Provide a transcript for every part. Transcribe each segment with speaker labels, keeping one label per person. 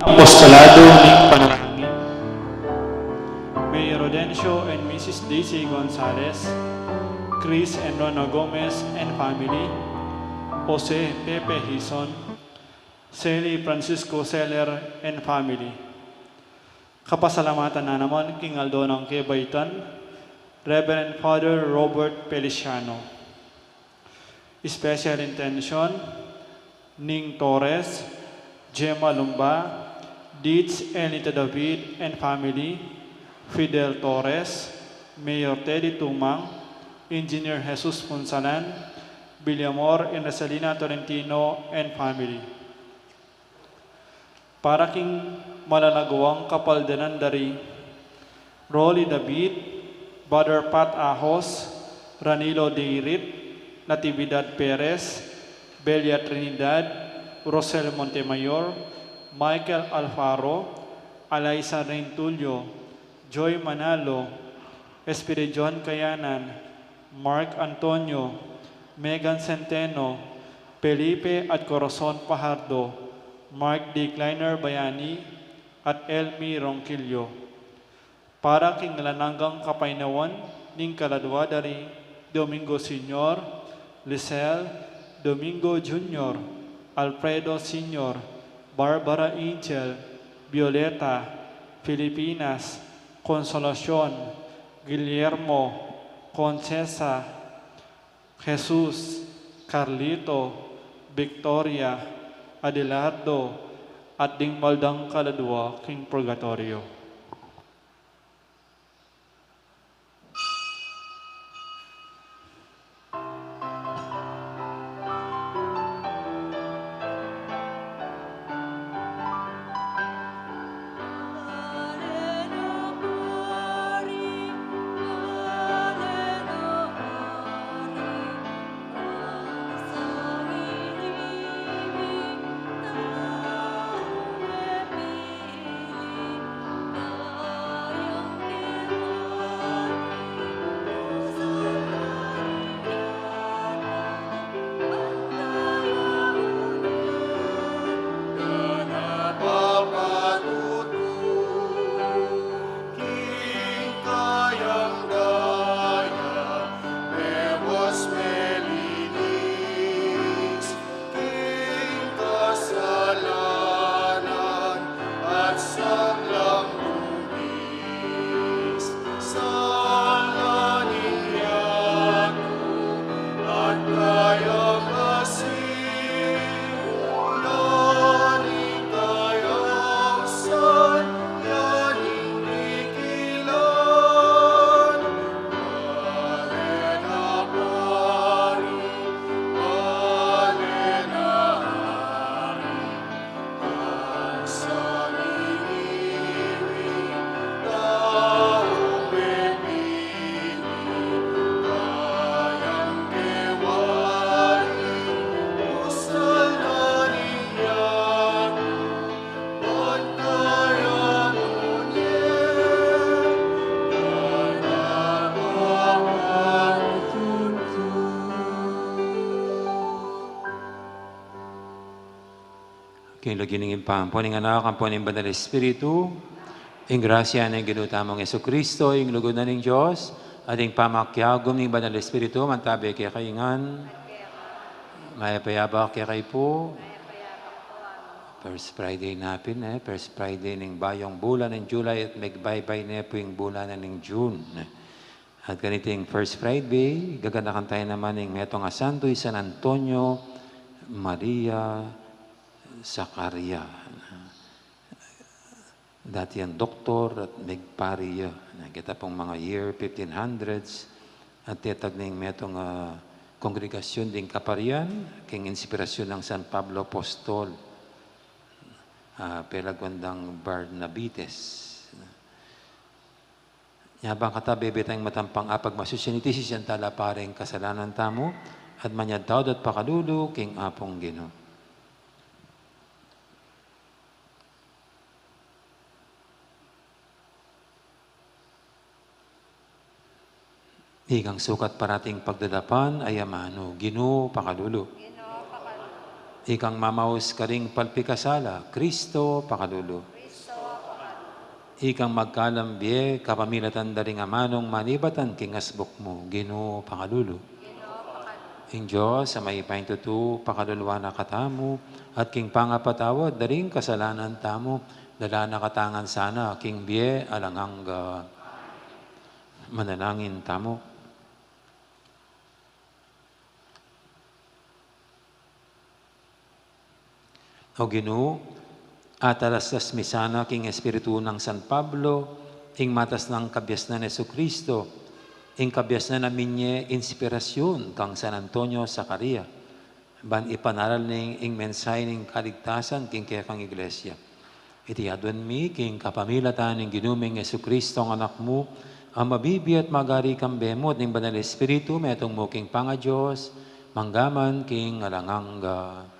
Speaker 1: Apostolado ng Panalangin. Mayor Rodencio and Mrs. Daisy Gonzalez, Chris and Rona Gomez and family, Jose Pepe Hison, Sally Francisco Seller and family. Kapasalamatan na naman King Aldo ng Quebaitan, Reverend Father Robert Feliciano. Special intention, Ning Torres, Gemma Lumba, Deeds Elita David and family, Fidel Torres, Mayor Teddy Tumang, Engineer Jesus Punsalan, Villamor and Rosalina Tolentino and family. Para king malalagawang kapaldanan dari, Rolly David, Brother Pat Ahos, Ranilo Deirit, Natividad Perez, Belia Trinidad, Rosel Montemayor, Michael Alfaro, Alaysa Rentulio, Joy Manalo, Espiridion Kayanan, Mark Antonio, Megan Centeno, Felipe at Corazon Pajardo, Mark D. Kleiner Bayani, at Elmi Ronquillo. Para king nalananggang kapainawan ning kaladwa dari Domingo Sr., Lisel, Domingo Jr., Alfredo Sr., Barbara Angel, Violeta, Filipinas, Consolacion, Guillermo, Concesa, Jesus, Carlito, Victoria, Adelardo, at ding maldang kaladwa king Purgatorio.
Speaker 2: King laginingin pa, poning anak, ang poning banal Espiritu, ing grasya ng ginutamang Yesu Kristo, ing lugod na ng Diyos, ating pamakyagom ng banal Espiritu, mantabi kaya kaingan, mayapayabak kaya kay po. First Friday napin, First Friday ng bayong bulan ng July at magbaybay na po yung bulan ng June. At ganiting First Friday, gaganakan tayo naman ng Metong Asanto, San Antonio, Maria, Zakaria. Dati ang doktor at nagpariya. Nakita pong mga year 1500s at tetag ng metong kongregasyon ding kaparian, king inspirasyon ng San Pablo Apostol, pelagwandang Barnabites. Yabang katabi betang matampang apag masusinitisi siyang tala pareng kasalanan tamo at manyadtaw at pakalulu king apong Ginoo. Igang sukat parating pagdadapan ay amano, Ginoo pakalulu. Ikang mamaus karing palpikasala, Kristo pakalulu. Ikang magkalambye, kapamilatan daring amanong manibatan kingasbok mo, Ginoo pakalulu. Ing Diyos, sa may paintutu, pakaluluwa na katamu, at king pangapatawad, daring kasalanan tamo, dala na katangan sana, king biye, alangangga, manalangin tamo. O Ginoo, atalas tas misana king Espiritu ng San Pablo, ing matas ng kabyasnan ni Jesucristo, ing kabyasnan namin niya inspirasyon kang San Antonio Zacaria, ban ipanaral ning ing mensahe ning kaligtasan king kaya kang iglesia. Iti adwan mi king kapamilatan ning ginuming Jesucristo ang anak mo, ang mabibi at magari kang bemot ning banal Espiritu, metong mo king panga Diyos, manggaman king alangangga.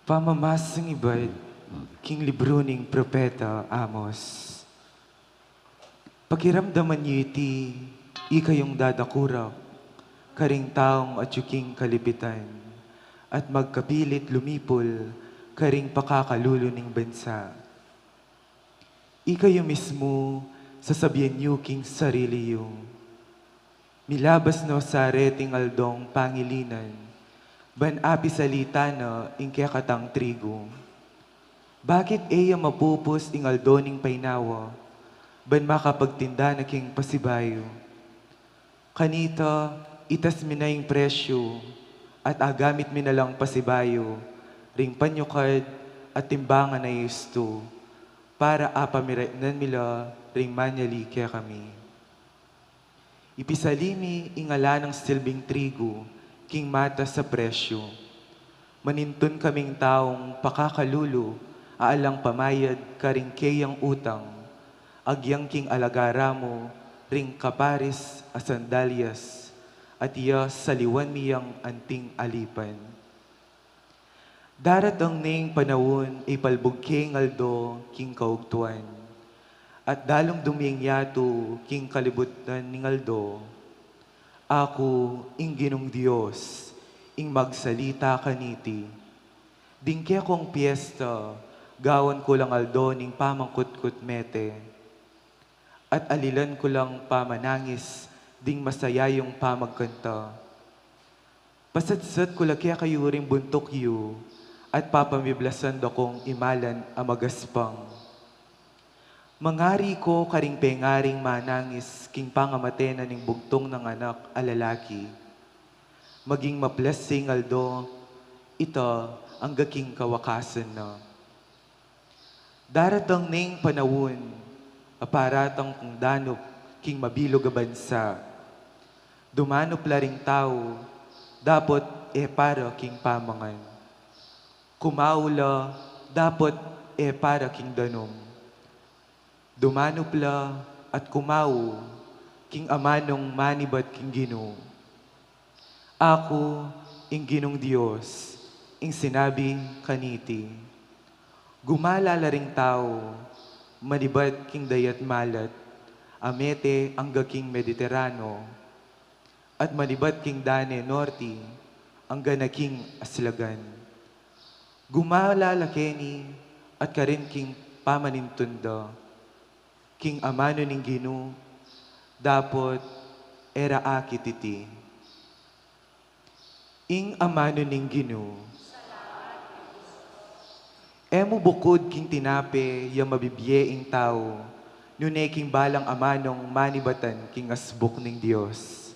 Speaker 3: Pamamasang ibad, king libro ning propeta Amos. Pakiramdaman niyo iti, ikayong dadakuraw, karing taong at yuking kalipitan, at magkapilit lumipol, karing pakakalulo ning bansa. Ikayo mismo, sasabihan niyo king sarili yung, milabas no sa reting aldong pangilinan, ban api salita na ing katang trigo. Bakit iya mapupos ing aldoning painawa, ban makapagtinda na king pasibayo? Kanita, itas minaying presyo, at agamit minalang pasibayo, ring panyukad at timbangan na isto, para apamirainan mila ring manyali kaya kami. Ipisalimi ingala ng silbing trigo, king mata sa presyo. Manintun kaming taong pakakalulo, aalang pamayad karing kayang utang, agyang king alagara mo, ring kaparis a sandalyas, at iya saliwan miyang anting alipan. Daratang ning panawon, ipalbog king aldo, king kaugtuan, at dalong duming yato, king kalibutan ning aldo, ako, ing ginong Diyos, ing magsalita kaniti. Dingke kong piyesta, gawan ko lang aldo ning pamangkutkut mete. At alilan ko lang pamanangis, ding masayayong pamagkanta. Pasatsat ko lakya kayo ring buntok yu, at papamiblasan da kong imalan amagaspang. Mangari ko karing pengaring manangis, king pangamate na ning bugtong ng anak alalaki. Maging mablessing aldo, ito ang gaking kawakasan na. Daratang ning panawon, aparatang kung danop, king mabilog a bansa. Dumanop laring tao, dapat para king pamangan. Kumaula, dapat para king danom. Dumanupla at kumao, king amanong manibat king Ginoo. Ako, ing Ginong Diyos, ing sinabi kaniti. Gumalala ring tao, manibat king dayat malat, amete ang gaking Mediterano, at manibat king dane norte, ang ganaking aslagan. Gumalala keni, at karin king pamanintunda, king amano ning Ginoo, dapat era akititi. Ing amano ning Ginoo, emo bukod king tinape yung mabibye ing tao, nunay king balang amanong manibatan king asbuk ning Dios.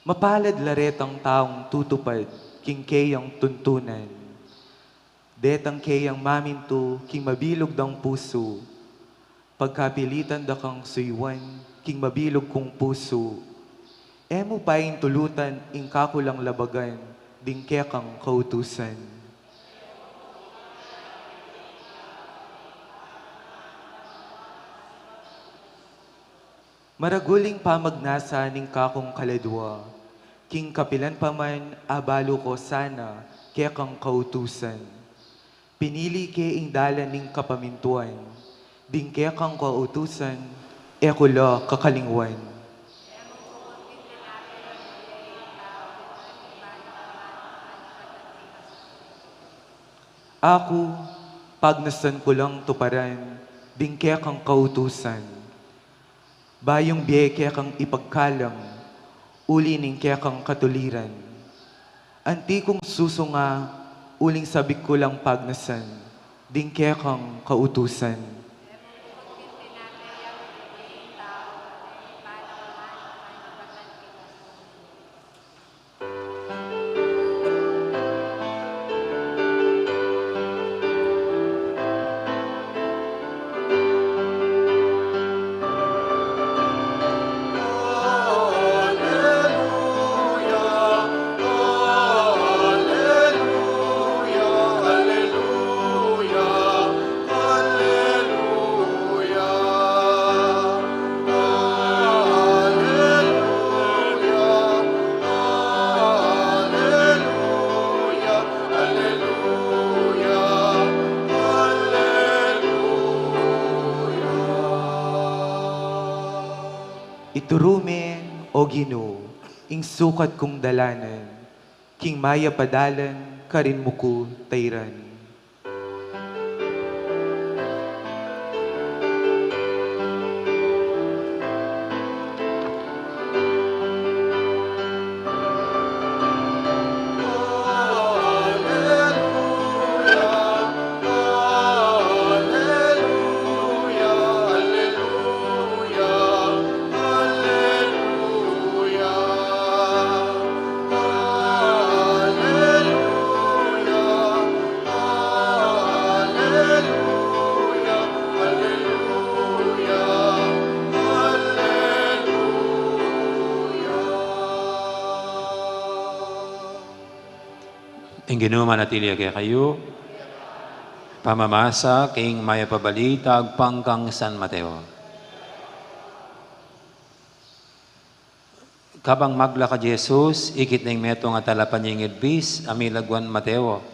Speaker 3: Mapalad laretang taong tutupad, king kayang tuntunan. Detang kayang maminto, king mabilog dang puso. Pagkapilitan da kang suywan, king mabilog kong puso. Emo paing tulutan, ing kakulang labagan, ding kekang kautusan. Maraguling pamagnasa ning kakong kaladwa, king kapilan pa man, abalo ko sana, kaya kang kautusan. Pinili kaya ing dalan ning kapamintuan, ding kaya kang kautusan, ekula kakalingwan. Ako, pagnasan ko lang tuparan, ding kaya kang kautusan. Bayong biye kaya kang ipagkalang, uli ning kaya kang katuliran. Anti kong susunga, uling sabik ko lang pagnasan, ding kaya kang kautusan. Iturumen, o Ginoo, ing sukat kong dalanan, king maya padalan, karin mo ko tayran.
Speaker 2: Ang Ginoo manatili kaya kayo, pamamasa king maya pabalita agpangkang San Mateo. Kabang magla ka Jesus, ikit ning meto nga talapan yung ilbis, amilagwan Mateo.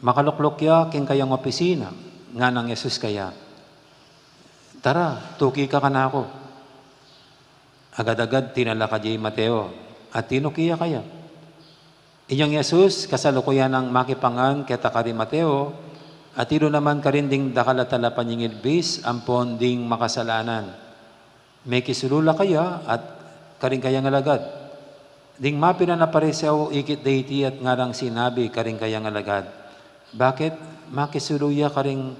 Speaker 2: Makaluklok ya king kayang opisina, nga nang Jesus kaya. Tara, tuki ka na ako. Agad-agad tinala ka di Mateo, at tinukiya kaya. Inyong Jesus, kasalukuyan ng makipangan keta ka di Mateo, at ilo naman karinding dakalatalapan yung ilbis, ampon ding makasalanan. May kisulula kaya at karing kayang alagad. Ding mapina na paresaw ikit deiti at ngarang sinabi karing kayang alagad. Bakit? Makisuluya karing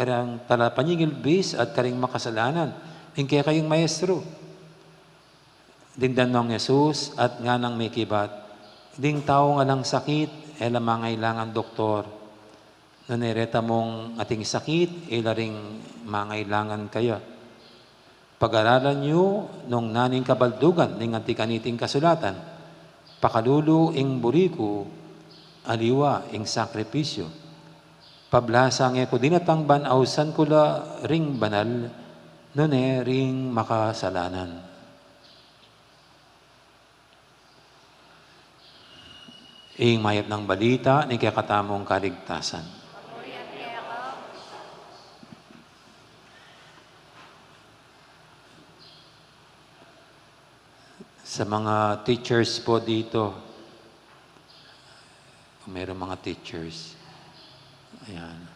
Speaker 2: karang talapan yung ilbis at karing makasalanan. Ding kaya kayong maestro. Ding danong Jesus at nga nang may kibat. Ding tao nga lang sakit, ela mangailangan doktor. Nanireta mong ating sakit, ela ring mangailangan kaya. Pag-aralan nyo nung naning kabaldugan ning antikaniting kasulatan. Pakalulu ing buriku, aliwa ing sakripisyo. Pablasang ko dinatang banausan kula ring banal, nune ring makasalanan. Ing mayap ng balita ni kakatamong kaligtasan. Sa mga teachers po dito, kung mayroong mga teachers, ayan.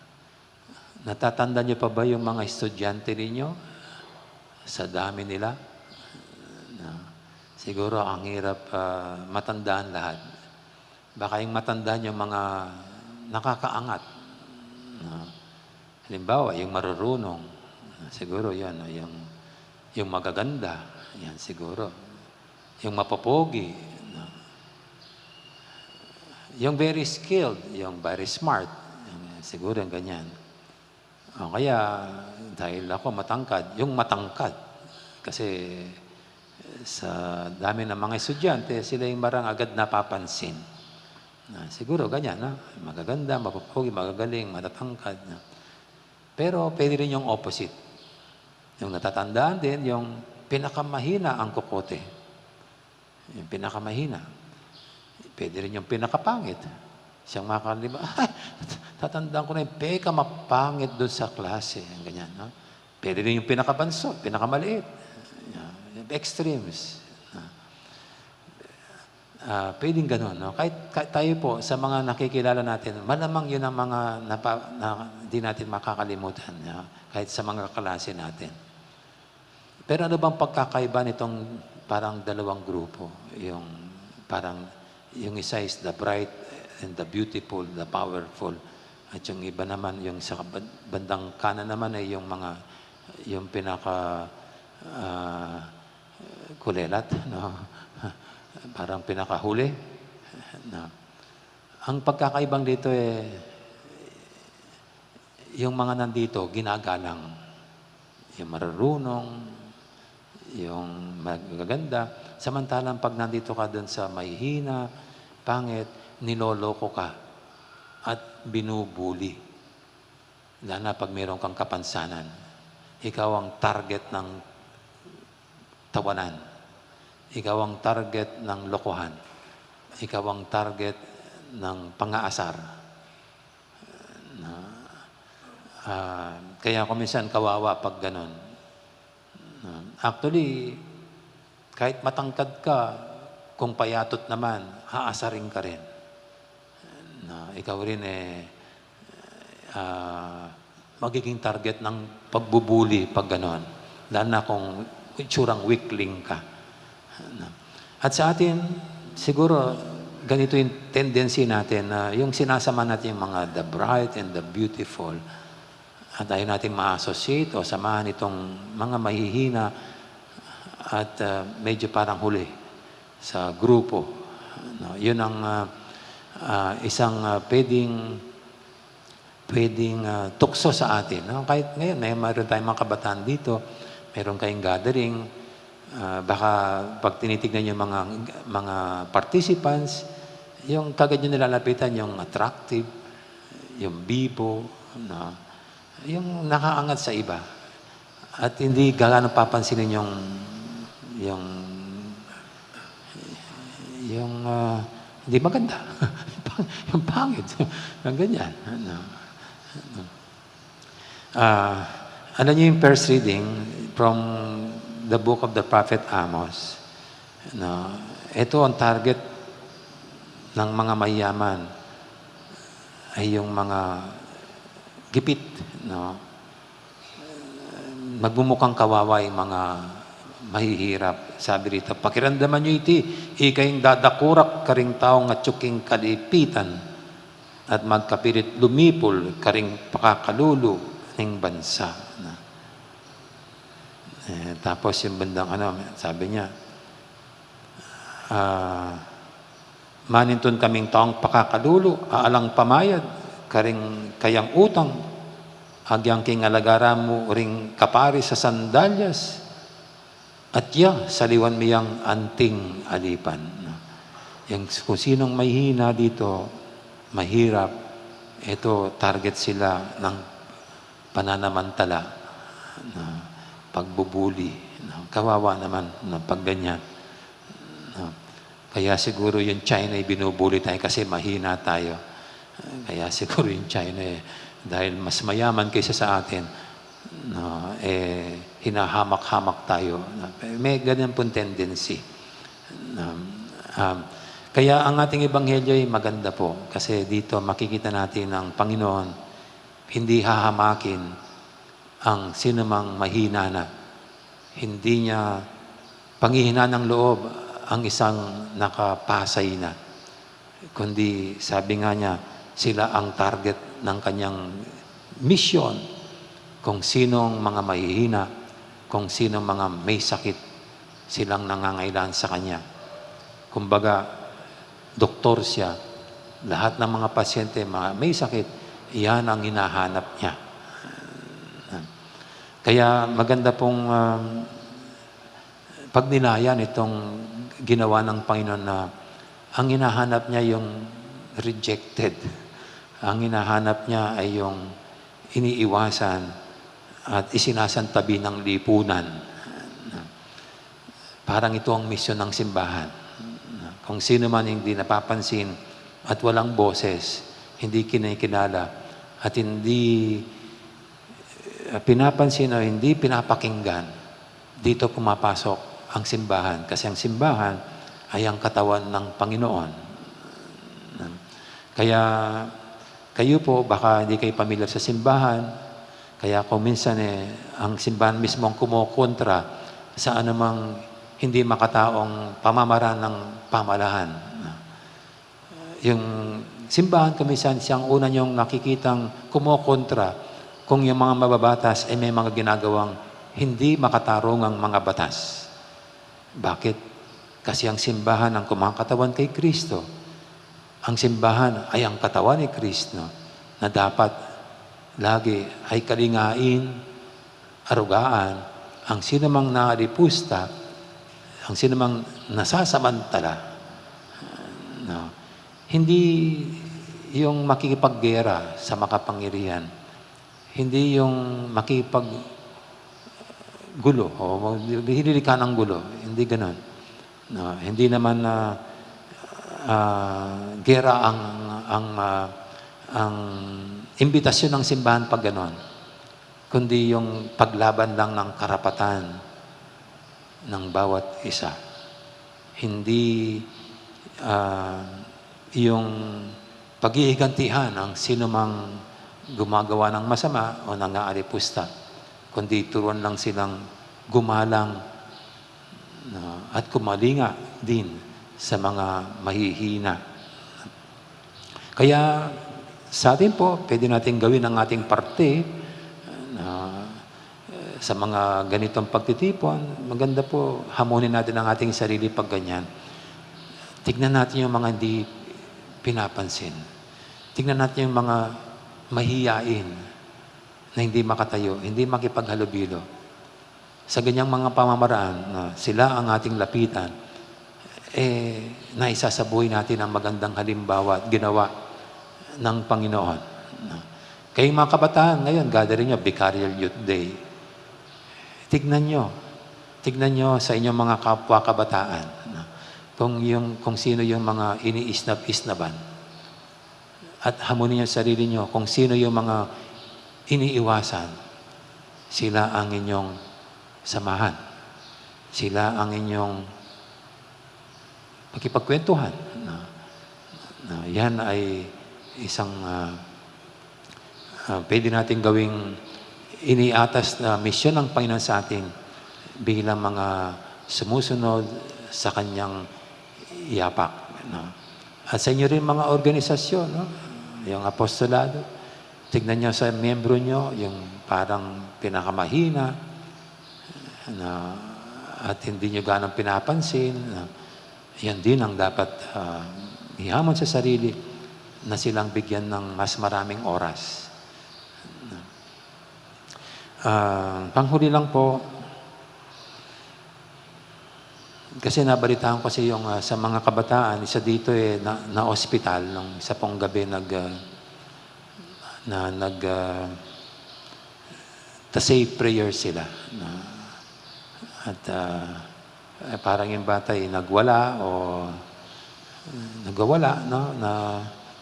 Speaker 2: Natatanda niyo pa ba yung mga estudyante ninyo? Sa dami nila? Siguro ang hirap matandaan lahat. Baka yung matandaan yung mga nakakaangat. Halimbawa, yung marurunong. Siguro yan. Yung magaganda. Yan siguro. Yung mapopogi. Yung very skilled. Yung very smart. Siguro yung ganyan. O kaya, dahil ako matangkad. Yung matangkad. Kasi sa dami ng mga estudyante, sila yung marang agad napapansin. Siguro ganyan, magaganda, mapapogi, magagaling, matatangkad. Pero pwede rin yung opposite. Yung natatandaan din, yung pinakamahina ang kukote. yung pinakamahina. Pwede rin yung pinakapangit. Siyang makakaliba, tatandaan ko na yung mapangit doon sa klase. Ganyan, no? Pwede rin yung pinakabanso, pinakamaliit. Extremes. Pwedeng ganun. No? Kahit tayo po, sa mga nakikilala natin, malamang yun ang mga hindi natin makakalimutan. No? Kahit sa mga klase natin. Pero ano bang pagkakaiba nitong parang dalawang grupo? Yung isa is the bright and the beautiful, the powerful. At yung iba naman, yung sa bandang kanan naman ay yung pinaka kulelat, no? Parang pinakahuli. No? Ang pagkakaibang dito yung mga nandito, ginagalang. Yung marunong, yung magaganda. Samantalang pag nandito ka dun sa mahihina, pangit, niloloko ka at binubuli. Lalo na pag mayroon kang kapansanan. Ikaw ang target ng tawanan. Ikaw ang target ng lokohan. Ikaw ang target ng pang-aasar. Kaya kuminsan kawawa pag ganun. Actually, kahit matangkad ka, kung payatot naman, aasarin ka rin. Ikaw rin magiging target ng pagbubuli pag gano'n. Lalo na kung itsurang weakling ka. At sa atin, siguro, ganito yung tendency natin na yung sinasama natin yung mga the bright and the beautiful at ayaw natin ma-associate o samahan itong mga mahihina at medyo parang huli sa grupo. No, yun ang isang pwedeng tukso sa atin. No? Kahit ngayon, mayroon tayong mga kabataan dito, mayroon kayong gathering, baka pag tinitignan yung mga participants, yung kagad nyo nilalapitan, yung attractive, yung bibo, no? Yung nakaangat sa iba. At hindi gaano papansinin yung hindi maganda. Yung pangit. Yung ganyan. Ano niyo yung first reading from the book of the prophet Amos. Ito ang target ng mga mayaman ay yung mga gipit. Magmumukhang kawawa yung mga mahihirap. Sabi rito, pakiramdaman nyo iti, ikayong dadakurak karing taong at tsuking kalipitan at magkapilit lumipol karing pakakalulu ng bansa. Tapos yung bandang sabi niya, maninton kaming taong pakakalulu, aalang pamayad, karing kayang utang, agyang king alagara mo ring kapari sa sandalyas, at saliwan miyang anting alipan. Kung sinong mahihina dito, mahirap, ito target sila ng pananamantala, pagbubuli. Kawawa naman pag ganyan. Kaya siguro yung China ay binubuli tayo kasi mahina tayo. Kaya siguro yung China dahil mas mayaman kaysa sa atin, hinahamak-hamak tayo. May ganyan pong tendency. Kaya ang ating ebanghelyo ay maganda po kasi dito makikita natin ang Panginoon hindi hahamakin ang sinumang mahina na. Hindi niya panghihina ng loob ang isang nakapasay na. Kundi sabi nga niya, sila ang target ng kanyang mission. Kung sinong mga mahihina, kung sinong mga may sakit, silang nangangailangan sa kanya. Kumbaga, doktor siya, lahat ng mga pasyente, mga may sakit, iyan ang hinahanap niya. Kaya maganda pong pagnilayan itong ginawa ng Panginoon na ang hinahanap niya yung rejected. Ang hinahanap niya ay yung iniiwasan at isinasantabi ng lipunan. Parang ito ang misyon ng simbahan. Kung sino man hindi napapansin at walang boses, hindi kinikilala at hindi pinapansin o hindi pinapakinggan, dito pumapasok ang simbahan. Kasi ang simbahan ay ang katawan ng Panginoon. Kaya kayo po, baka hindi kayo pamilyar sa simbahan, kaya kung minsan ang simbahan mismo ang kumukontra sa anumang hindi makataong pamamaraan ng pamahalaan. Yung simbahan kuminsan siyang una niyong nakikitang kumukontra kung yung mga mababatas ay may mga ginagawang hindi makatarungang mga batas. Bakit? Kasi ang simbahan ang kumakatawan kay Kristo. Ang simbahan ay ang katawan ni Kristo na dapat lagi ay kalingain, arugaan, ang sinumang naalipusta, ang sinumang nasasamantala. No. Hindi yung makikipaggera sa makapangyarihan. Hindi yung makipaggulo o hinili ka ng gulo. Hindi ganon. No. Hindi naman gera ang imbitasyon ng simbahan pag ganon. Kundi yung paglaban lang ng karapatan ng bawat isa. Hindi yung pag-iigantihan ng sinumang gumagawa ng masama o nangaalipusta, kundi turuan lang silang gumalang at kumalinga din sa mga mahihina. Kaya sa atin po, pwede natin gawin ang ating parte sa mga ganitong pagtitipon. Maganda po, hamunin natin ang ating sarili pag ganyan. Tignan natin yung mga hindi pinapansin. Tignan natin yung mga mahiyain na hindi makatayo, hindi makipaghalubilo. Sa ganyang mga pamamaraan na sila ang ating lapitan, naisasabuhay natin ang magandang halimbawa at ginawa ng Panginoon. Kayong mga kabataan, ngayon, gathering nyo, Vicarial Youth Day. Tignan nyo sa inyong mga kapwa kabataan kung sino yung mga iniisnab-isnaban. At hamunin nyo sarili nyo kung sino yung mga iniiwasan. Sila ang inyong samahan. Sila ang inyong pagkipagkwentuhan. Yan ay isang pwede natin gawing iniatas na misyon ng Panginoon sa atin bilang mga sumusunod sa Kanyang yapak. At sa inyo rin mga organisasyon, yung apostolado, tignan nyo sa miyembro nyo, yung parang pinakamahina, at hindi nyo ganang pinapansin, yan din ang dapat ihamon sa sarili na silang bigyan ng mas maraming oras. Panghuli lang po, kasi nabalitaan ko kasi yung sa mga kabataan, isa dito na ospital nung isa pong gabi say prayer sila. At parang yung bata nagwala o nagwawala, no?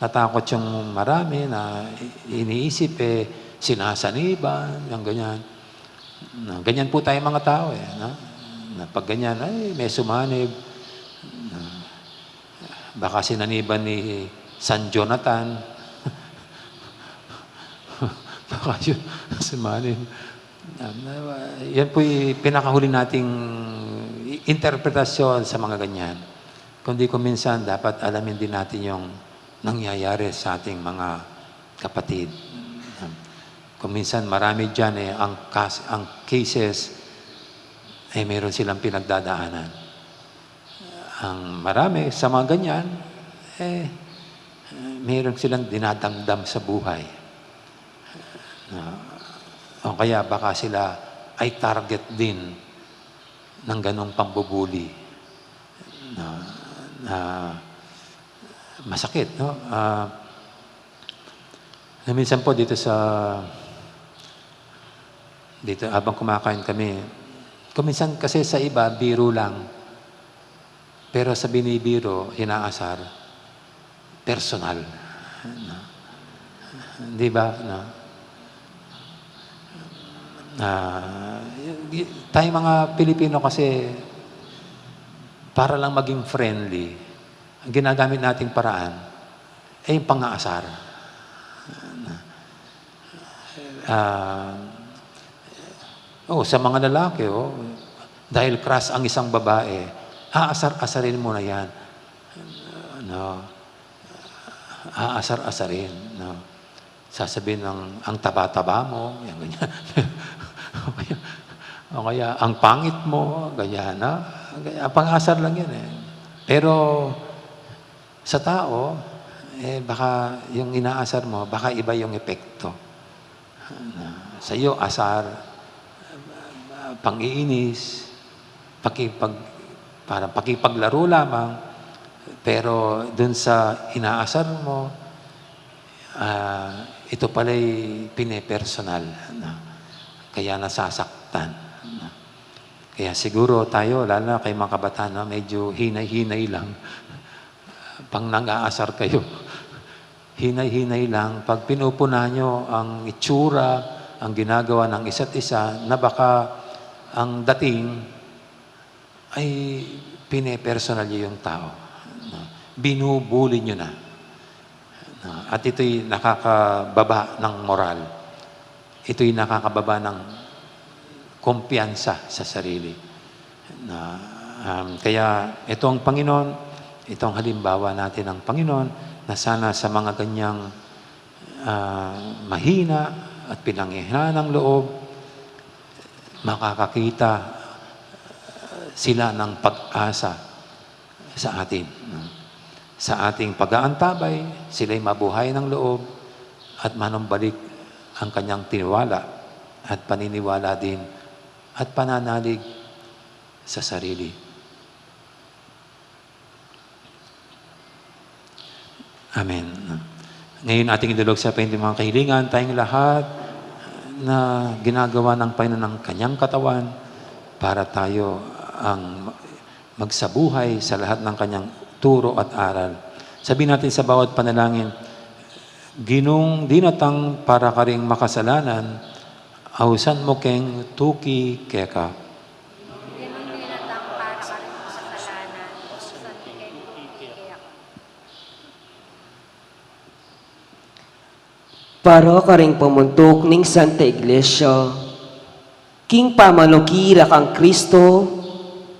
Speaker 2: Natakot yung marami na iniisip sinasaniban, yung ganyan. Ganyan po tayo mga tao no? Na pag ganyan, may sumanib. Baka sinaniban ni San Jonathan. Baka yun, sumanib. Yan po yung pinakahuli nating interpretasyon sa mga ganyan. Kundi kung minsan, dapat alamin din natin yung nangyayari sa ating mga kapatid. Kung minsan, marami dyan ang cases mayroon silang pinagdadaanan. Ang marami sa mga ganyan, mayroon silang dinadamdam sa buhay. O kaya baka sila ay target din ng ganong pambubuli na masakit, no? Minsan po dito habang kumakain kami, kuminsan kasi sa iba, biro lang. Pero sa binibiro, inaasar, personal. No? Di ba? No? Tayo mga Pilipino kasi para lang maging friendly, ang ginagamit nating paraan ay yung pang-aasar. Sa mga lalaki, dahil crush ang isang babae, aasar-asarin mo na yan. No? Aasar-asarin. No? Sasabihin ang taba-taba mo, yan, ganyan. o kaya, ang pangit mo, ganyan. No? Pang-asar lang yan eh. Pero, sa tao, baka yung inaasar mo, baka iba yung epekto. Sa iyo, asar, pang-iinis, parang pakipaglaro lamang, pero dun sa inaasar mo, ito pala'y pinepersonal. No? Kaya nasasaktan. No? Kaya siguro tayo, lalo na kay mga kabataan, no? Medyo hinay-hinay lang. Pang nang-aasar kayo. Hinay-hinay lang. Pag pinupunan nyo ang itsura, ang ginagawa ng isa't isa, na baka ang dating ay pinepersonal nyo yung tao. No? Binubuli nyo na. No? At ito'y nakakababa ng moral. Ito'y nakakababa ng kumpiyansa sa sarili. Kaya itong Panginoon, itong halimbawa natin ng Panginoon, na sana sa mga ganyang mahina at pinanghihinaan ng loob, makakakita sila ng pag-asa sa atin. Sa ating pag-aantabay, sila'y mabuhay ng loob at manumbalik ang kanyang tiniwala at paniniwala din at pananalig sa sarili. Amen. Ngayon ating idulog sa pahinting mga kahilingan, tayong lahat na ginagawa ng Panginoon ng kanyang katawan para tayo ang magsabuhay sa lahat ng kanyang turo at aral. Sabihin natin sa bawat panalangin, Ginong dinatang para ka ring makasalanan, ausan mo keng tuki keka.
Speaker 4: Ginong dinatang para ka ring makasalanan, ausan mo keng tuki keka.
Speaker 5: Para ka ring pamuntok ning Santa Iglesia, king pamanukira kang Kristo,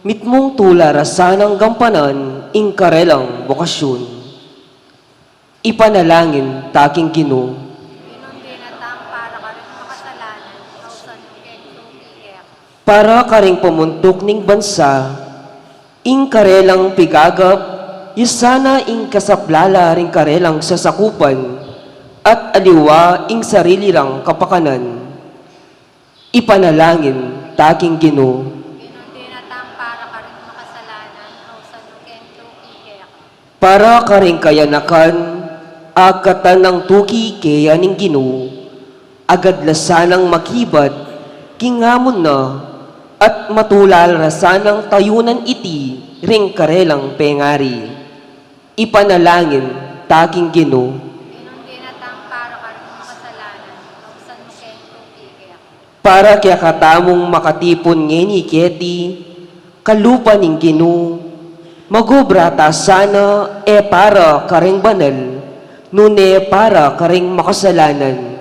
Speaker 5: mitmong tula rasanang gampanan, ing karelang bokasyon. Ipanalangin taking Ginoo,
Speaker 4: Ginong dinatang para ka ring makasalanan, ausan mo keng tuki keka.
Speaker 5: para ka ring pamuntok ning bansa, ing karelang pigagap, yusana ing kasaplala ring karelang sasakupan, at aliwa ing sarili rang kapakanan. Ipanalangin taking Ginoo,
Speaker 4: Ginong dinatang para ka ring makasalanan, ausan mo keng tuki keka.
Speaker 5: para ka ring kayanakan, agkatan ng tuki kaya ning Ginoo, agad lasanang makibat, kingamon na, at matulal rasanang tayunan iti, ring karelang pengari. Ipanalangin taking Ginoo,
Speaker 4: Ginong dinatang para ka ring makasalanan, ausan mo keng tuki keka.
Speaker 5: para kaya katamong makatipon ngeni keti, kalupa ning Ginoo, magubrata sana para karing banal, nune para karing makasalanan.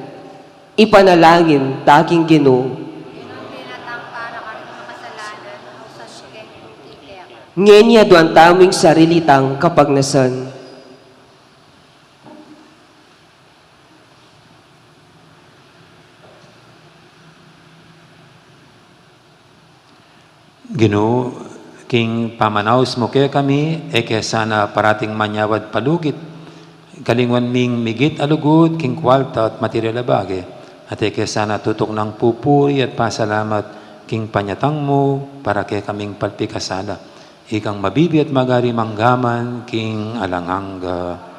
Speaker 5: Ipanalangin taking Ginoo,
Speaker 4: Ginong dinatang para ka ring makasalanan, ausan mo keng tuki keka.
Speaker 5: ngenya duan taming sarilitang kapagnasan.
Speaker 2: Ginoo, king pamanaos mo kaya kami, kaya sana parating manyawad palugit, kalingwan ming migit alugod, king kwalta at material abage, at kaya sana tutok ng pupuri at pasalamat, king panyatang mo, para kaya kaming palpikasala, ikang mabibi at magari manggaman, king alanganga.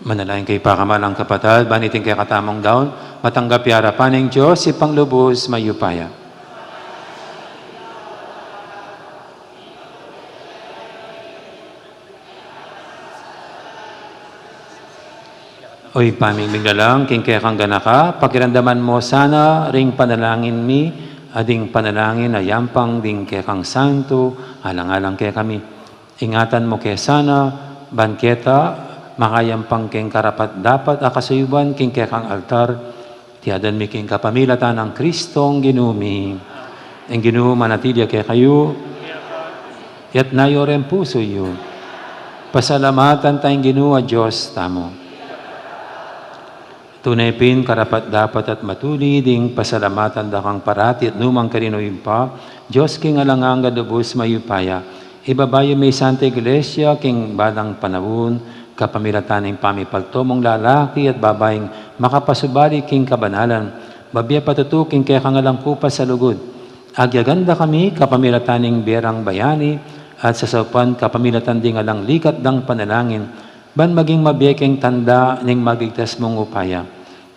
Speaker 2: Manalangin kay pakamalang kapatid, baniting kay katamong daon, matanggap yara paning Diyos, ipanglubos mayupaya. Oy, pamimiglalang, king kaya kang ganaka, pakiramdaman mo sana, ring panalangin mi, ading panalangin na yampang ding kaya kang santo, alang-alang kaya kami. Ingatan mo kaya sana, banketa, makayampang king karapat dapat, akasayuban king kaya kang altar, tiyadan mi king kapamilatan ng Kristong ginumi. Ang ginuma manatili kaya kayo, yat nayo rin puso yun. Pasalamatan tayong ginua Diyos tamo. Tunay pin, karapat dapat at matuli, ding pasalamatan da kang parati at numang karinoyin pa, Diyos king alangang gadubos mayupaya, ibabayo may Santa Iglesia, king badang panahon, kapamilataning pamipalto mong lalaki at babaeng makapasubali king kabanalan, babya patutuking kaya kangalang kupas sa lugod. Agyaganda kami, kapamilataning berang bayani, at sa saupan kapamilatan ding alang likat dang panalangin, ban maging mabiyekeng tanda ning magigtas mong upaya.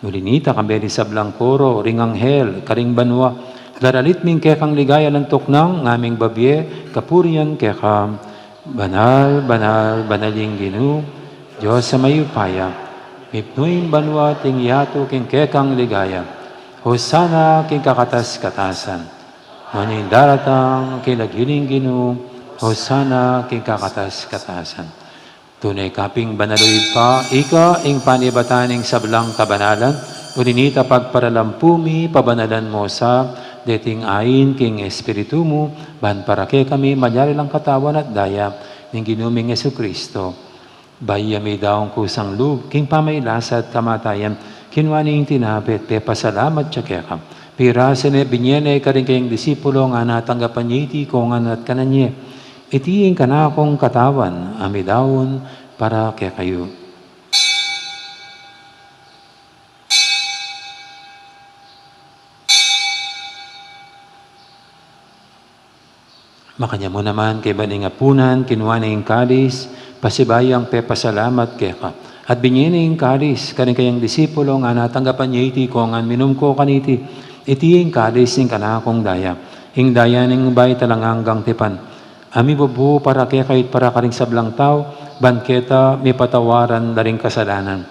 Speaker 2: Nulinita kamberi sa Blancoro, ring anghel, karing banwa, daralit ming kekang ligaya ng tuknang, ngaming babye, kapurian kekam, banal, banal, banaling ginu, Diyos sa mayupaya, mipnuing banwa ting yato king kekang ligaya, Hosana king kakatas-katasan, maning daratang kilagiling ginu, Hosana king kakatas-katasan. Tunay kaping banaloy pa, ika ing panibataning sablang kabanalan, ulinita pagparalampumi, pabanalan mo sa deting ain king espiritu mo, ban para kay kami manyari lang katawan at daya, ng ginuming Jesucristo. Baya may daong kusang loob, king pamaylasat kamatayan, kinwaning tinapit, pe pasalamat siya kaya kam. Pirasan e binyene ka rin kayong disipulo nga natanggapan niya iti kongan at kananye. Itiing ka na akong katawan, amidawon para kaya kayo. Makanya mo naman kay baningapunan, kinuha na yung kalis, pasibayang pepasalamat kaya ka. At binyene yung kalis, kaning kayang disipulo nga natanggapan niya iti kongan, minum ko kaniti. Itiing kalis yung kanakong daya. Ing daya ning bay talanganggang tipan. Ami bubu para kaya kahit para karing sablang tao, banketa may patawaran na rin kasalanan.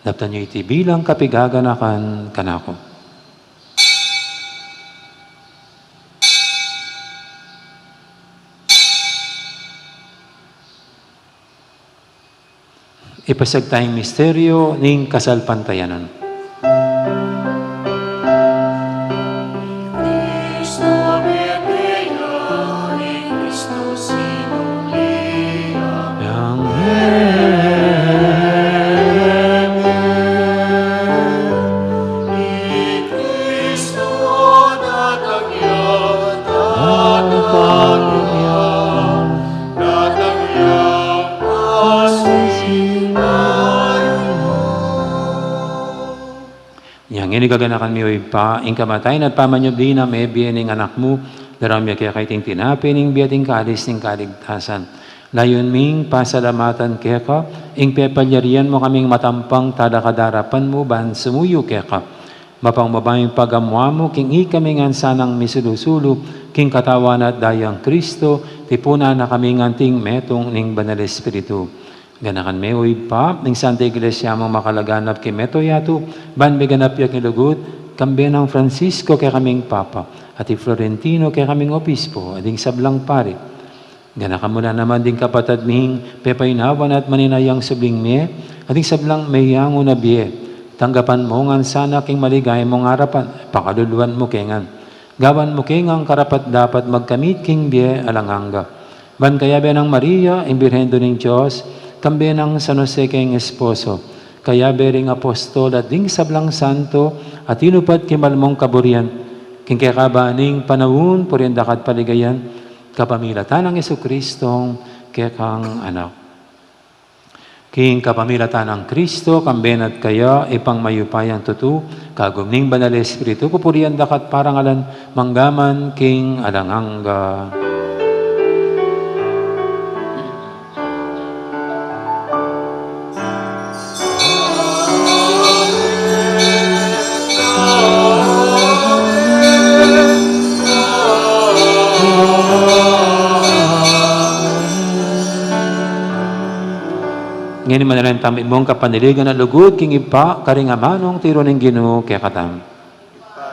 Speaker 2: Laptan nyo iti bilang kapigaganakan kanako. Ipasag tayong misteryo ning kasalpantayanan. Ini gaganakan mi pa, ing kamatay na pamanyobdi na may biyaning anak mo, daramya kaya kaiting tinapin, ing biyating kalis ng kaligtasan. Layon ming pasalamatan kaya ka, ing pepalyarian mo kaming matampang tadakadarapan mo, ban sumuyo kaya ka. Mapang mabayang pagamwa mo, king ikamingan sanang misulusulo, king katawan at dayang Kristo, tipuna na kaming anting metong ning banal Espiritu. Ganakan me uy pa, ning Santa Iglesia mong makalaganap kay Meto yato, ban may ganap yak nilugot, kambe ng Francisco kay kaming Papa, at Florentino kay kaming Obispo, ading sablang pare. Ganakan mo na naman din kapatid ming pepaynawan at maninayang subling me, ading sablang mayango na biye. Tanggapan mo ngan sana king maligay mong harapan, pakaluluan mo kengan. Gawan mo kengang karapat dapat magkamit king biye alanganga. Ban kaya be ng Maria, imbirhendo ng Diyos, kambe ng San Jose kayong esposo, kaya bering apostol at ding sablang santo, at inupat kimalmong kaburian, king kakabaning panawun, puriendakat paligayan, kapamilatan ng Jesucristong kekang anak. King kapamilatan ng Kristo, kambenat kaya, ipang mayupayang tutu, kagumning banal Espiritu, pupuriendakat parangalan, manggaman king alanganga. Ngayon manalang tamit mong kapaniligan na lugod, king ipa, karingamanong tiro ng Ginoo kaya katam.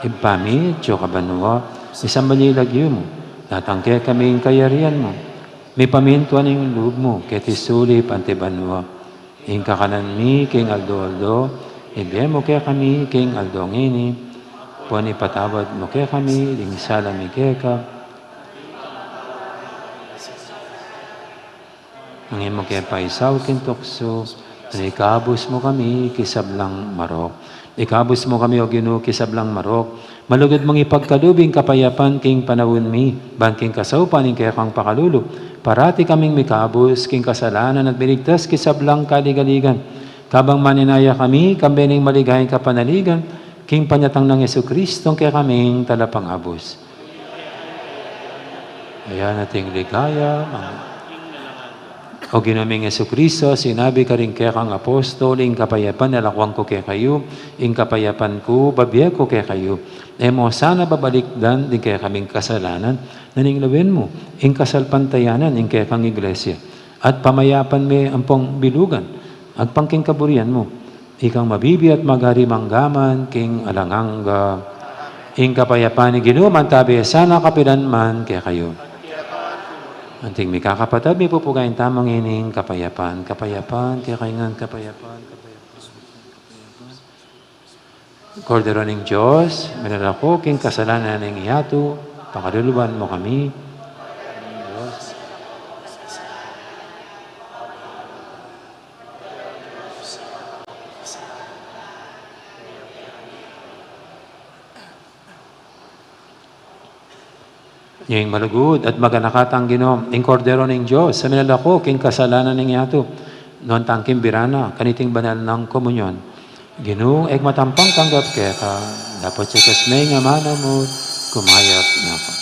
Speaker 2: Ipami, Diyo kabanwa, isang malilagyo mo, natangke kaming kayarian mo. May pamintuan ng loob mo, kaya tisuli pantibanwa. Ing kakanan mi, king aldo-aldo, ibe mo kaya kami, king aldo ngini, puan ipatawad mo kaya kami, lingsala mi kaya ka. Ang imo kaya paisaw kintokso, ikabos mo kami, kisablang marok. Ikabos mo kami, O Ginoo, kisablang marok. Malugod mong ipagkalubing kapayapan king panawin mi, bangking kasaupan ing kaya kang pakalulog. Parati kaming mikabos king kasalanan at binigtas kisablang kaligaligan. Kabang maninaya kami, kambening maligayang kapanaligan, king panyatang ng Jesucristo kaya kaming talapang abos. Ayan nating ligaya, O Ginoong Jesucristo, sinabi ka rin kaya kang apostol, ing kapayapan nalakwang ko kaya kayo, ing kapayapan ko, babiya ko kaya kayo. Mo sana babalikdan, din kaya kaming kasalanan, naninglawin mo, ing kasalpantayanan, ing kaya kang iglesia. At pamayapan may ampong bilugan, at pangking kaburian mo, ikang mabibi at maghari manggaman, king alanganga, ing kapayapan ni Ginoo, mantabi, sana kapilan man kaya kayo. Anting may kakapatid, may pupugayin tamang ining kapayapan, kapayapan, kaya kaingan, kapayapan, kapayapan. Kordero ng Diyos, manalako, king kasalanan ng iyato, pakaluluban mo kami. Diyos. Yung malugod at maganakatang Ginoo, ing kordero ng Diyos, sa minalako, king kasalanan ng iyato, noon tangking birana, kaniting banal ng komunyon. Ginoo, eg matampang tanggap kaya ka, dapat siya kasmay nga mana mo, kumayat na ka.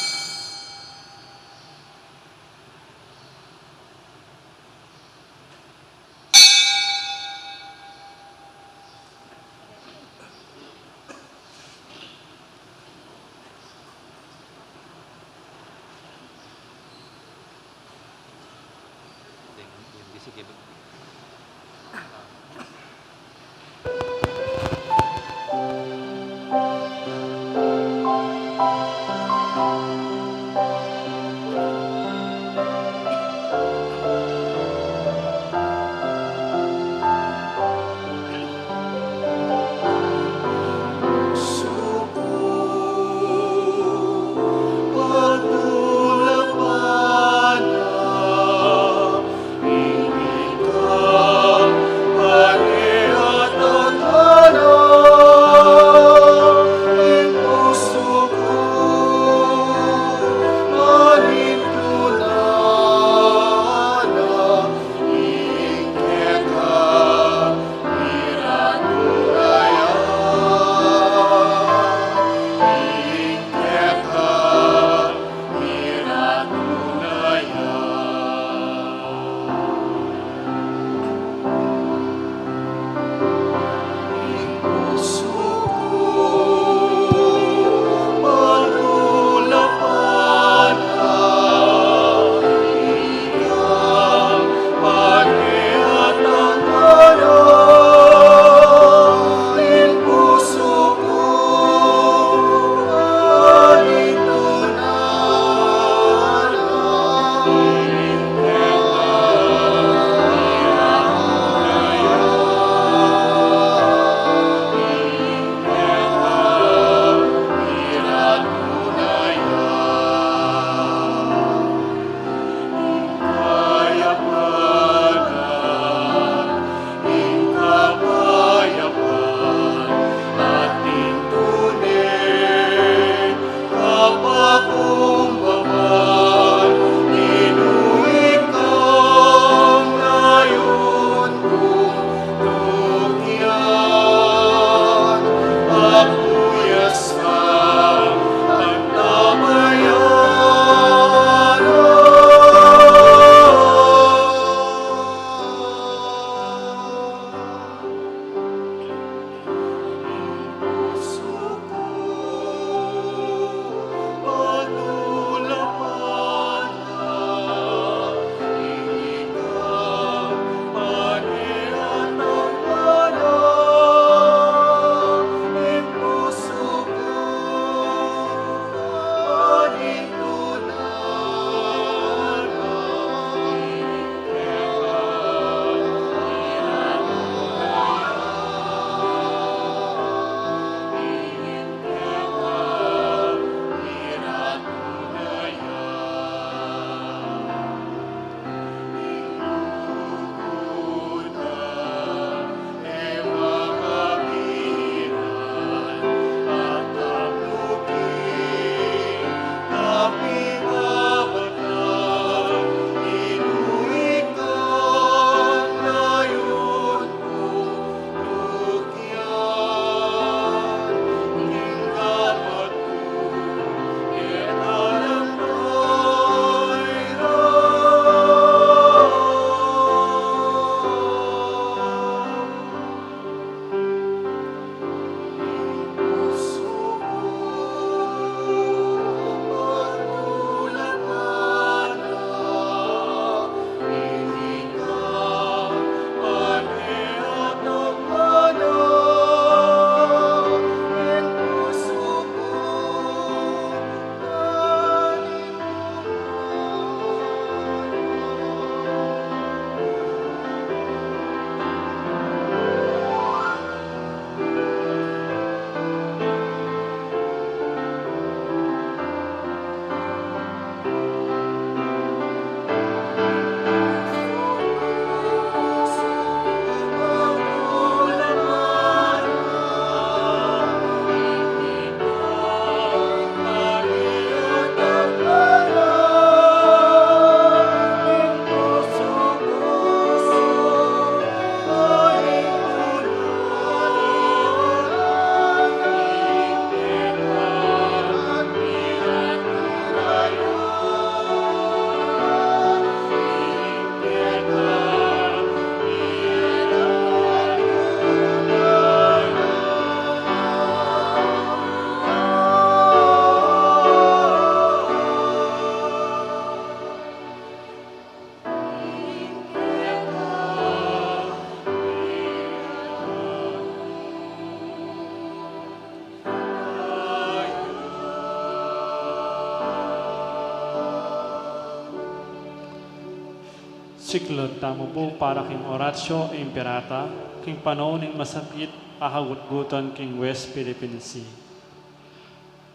Speaker 1: Siklod tamo po para king Horatio Imperata, king panahon ng masapit akagutgutan king West Philippine Sea.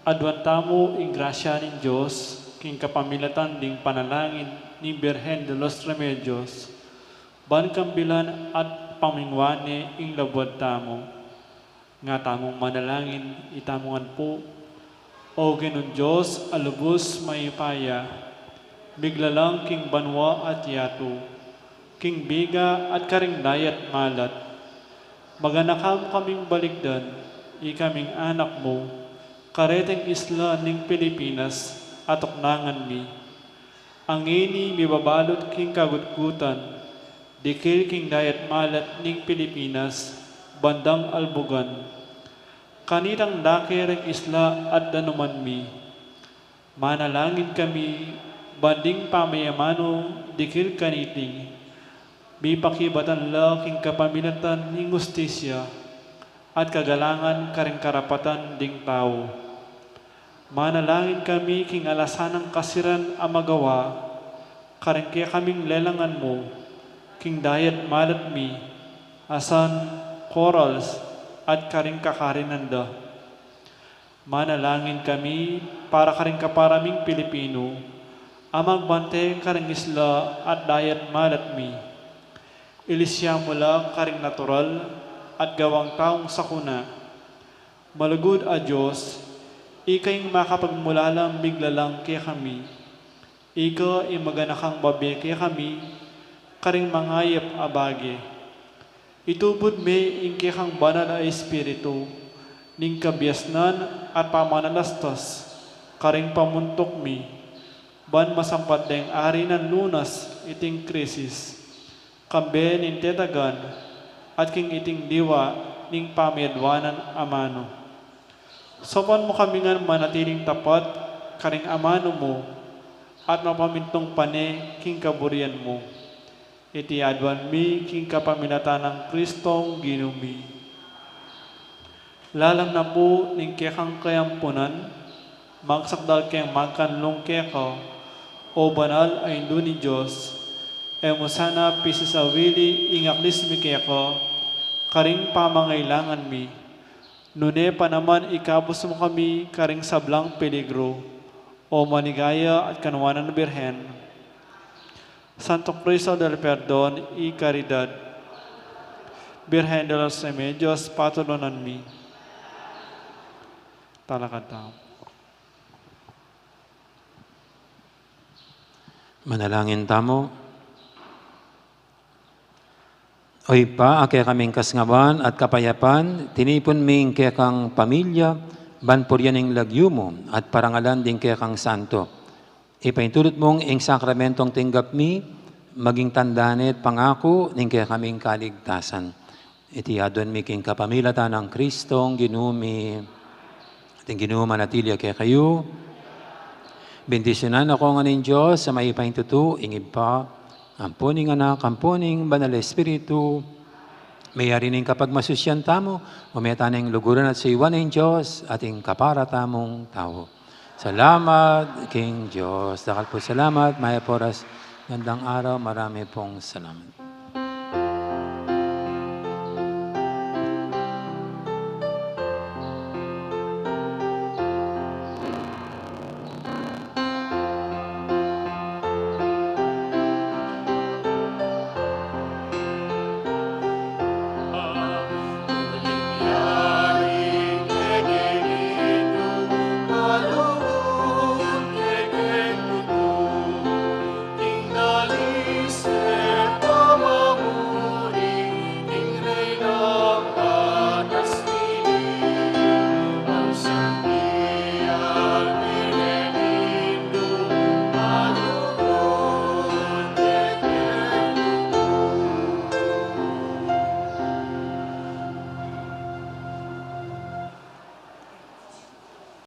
Speaker 1: Adwan tamo ing grasya ng Diyos, king kapamilatan ding panalangin ni Birhen de los Remedios, ban kambilan at pamingwane ing labwad tamo, nga tamong manalangin itamongan po, o Ginoong Diyos alubos mayupaya, bigla lang king banwa at yato, king biga at karing dayat malat, maganakam kaming baligdan, ikaming anak mo, kareteng isla ning Pilipinas, atok nangan mi. Ang ini mibabalot king kagutgutan, dikil king dayat malat ning Pilipinas, bandang albugan. Kanitang dakireng isla at danuman mi. Manalangin kami, banding pamayamano, dikil kaniting. Bipakibatan la king kapamilatan ning justisya, at kagalangan karing karapatan ding tao. Manalangin kami king alasanang kasiran ang magawa, karing kaya kaming lelangan mo, king dayat malat mi, asan corals at karing kakarinanda. Manalangin kami para karing kaparaming Pilipino, amang bante karing isla at dayat malat mi. Ilisya mula karing natural at gawang taong sakuna. Malugod a Diyos, ikay makapagmulalang bigla lang kaya kami. Ika imaganakang babi kaya kami, karing mangayap abage. Itubod me ingke kang banal na espiritu, ning kabiasnan at pamanalastas, karing pamuntok mi, ban masampat deng ari ng lunas iting krisis, kambe nin tetagan, at king iting diwa ning pamiadwanan amano. Sopan mo kami nga manatiling tapat, karing amano mo, at mapamintong pane king kaburian mo. Iti adwan mi king kapamilatan ng Kristong ginumi. Lalam na po ning kekang kayampunan, magsakdal kayang magkanlong keka, o banal ay indo ni Diyos, e mo sana pisisawili ingaklis mi keka, karing pamangailangan mi. Nune pa naman ikabos mo kami karing sablang peligro, o manigaya at kanwanan ng Birhen. Santo Cristo del Perdón y Caridad, Virgen de los Remedios, patronan mi. Talakad tao.
Speaker 2: Manalangin tamo. Oy pa, ake kaming kasngaban at kapayapan, tinipon ming kaya kang pamilya, banpuryan ng lagyo mo, at parangalan din kaya kang santo. Ipaintulot mong ing sakramentong tinggap mi, maging tandanit pangako, ning kaya kaming kaligtasan. Iti adon mi king kapamilatan ng Kristong ginumi, ating ginuma natilya kaya kayo. Bendisyonan ako nga ng Diyos sa may ipaintutu, ingib pa, amponing anak, amponing banal espiritu, mayari ning kapag masusyan tamo, umeta ning luguran at sa iwan ng Diyos, ating kapara tamong tao. Salamat, King Diyos. Dakal po salamat, Maya Poras. Gandang araw, marami pong salamat.